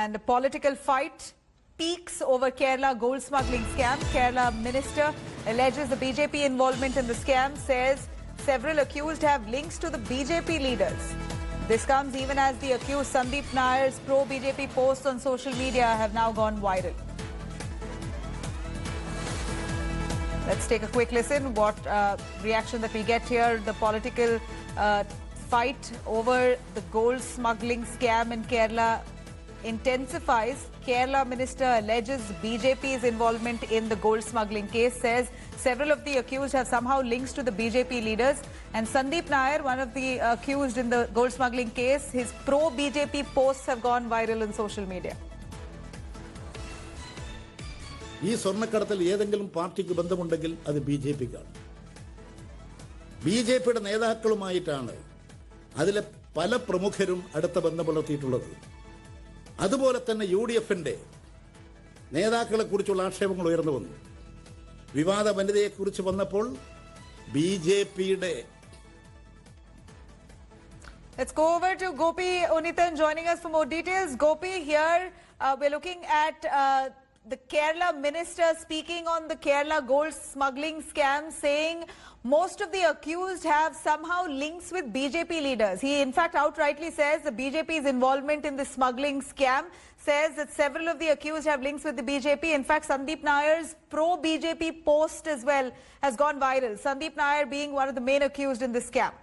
And a political fight peaks over Kerala gold smuggling scam. Kerala minister alleges the BJP involvement in the scam, says several accused have links to the BJP leaders. This comes even as the accused Sandeep Nair's pro-BJP posts on social media have now gone viral. Let's take a quick listen what reaction that we get here. The political fight over the gold smuggling scam in Kerala intensifies. Kerala minister alleges BJP's involvement in the gold smuggling case, says several of the accused have somehow links to the BJP leaders. And Sandeep Nair, one of the accused in the gold smuggling case, his pro-BJP posts have gone viral in social media. ഈ സ്വർണ്ണക്കടത്തിൽ ഏതെങ്കിലും പാർട്ടിക്ക് ബന്ധമുണ്ടെങ്കിൽ അത് ബിജെപിക്കാണ്. ബിജെപിയുടെ നേതാക്കളുമായിട്ടാണ് അതിലെ പല പ്രമുഖരും അടുത്ത ബന്ധം പുലർത്തിയിട്ടുള്ളത്. അതുപോലെ തന്നെ യുഡിഎഫിന്റെ നേതാക്കളെ കുറിച്ചുള്ള ആക്ഷേപങ്ങൾ ഉയർന്നു വന്നു. വിവാദ വനിതയെക്കുറിച്ച് വന്നപ്പോൾ ബിജെപിയുടെ Let's go over to Gopi Unithan joining us for more details. Gopi, here we're looking at the Kerala minister speaking on the Kerala gold smuggling scam, saying most of the accused have somehow links with BJP leaders. He in fact outrightly says the BJP's involvement in the smuggling scam, says that several of the accused have links with the BJP. In fact, Sandeep Nair's pro-BJP post as well has gone viral. Sandeep Nair being one of the main accused in this scam.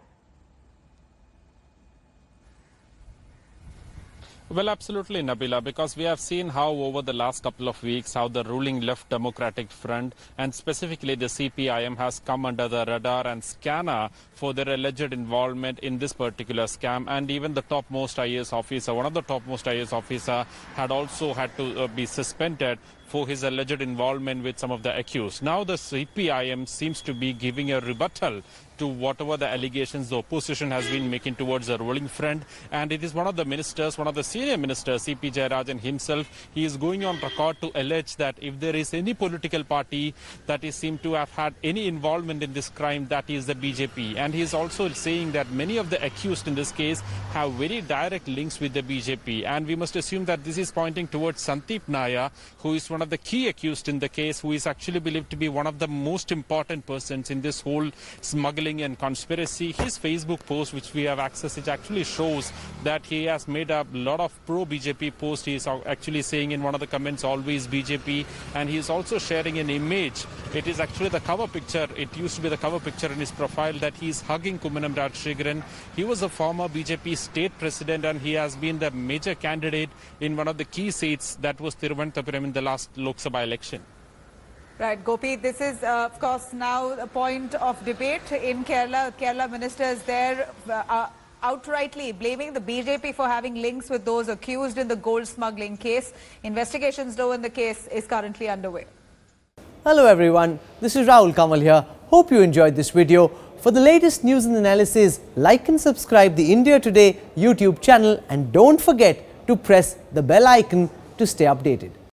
Well, absolutely, Nabila, because we have seen how over the last couple of weeks, how the ruling Left Democratic Front and specifically the CPIM has come under the radar and scanner for their alleged involvement in this particular scam. And even the topmost IAS officer, one of the topmost IAS officer had also had to be suspended for his alleged involvement with some of the accused. Now the CPIM seems to be giving a rebuttal to whatever the allegations the opposition has been making towards the ruling front. And it is one of the ministers, one of the senior ministers, C.P. Jayarajan himself, he is going on record to allege that if there is any political party that is seen to have had any involvement in this crime, that is the BJP. And he is also saying that many of the accused in this case have very direct links with the BJP. And we must assume that this is pointing towards Sandeep Nair, who is one of the key accused in the case, who is actually believed to be one of the most important persons in this whole smuggling and conspiracy. His Facebook post, which we have access, it actually shows that he has made a lot of pro-BJP posts. He is actually saying in one of the comments, always BJP, and he is also sharing an image. It is actually the cover picture. It used to be the cover picture in his profile that he is hugging Kuminam Rajshekharan. He was a former BJP state president and he has been the major candidate in one of the key seats, that was Thiruvananthapuram, in the last Lok Sabha election. Right, Gopi, this is of course now a point of debate in Kerala. Kerala ministers there outrightly blaming the BJP for having links with those accused in the gold smuggling case. Investigations though in the case is currently underway. Hello everyone, this is Rahul Kamal here. Hope you enjoyed this video. For the latest news and analysis, like and subscribe the India Today YouTube channel and don't forget to press the bell icon to stay updated.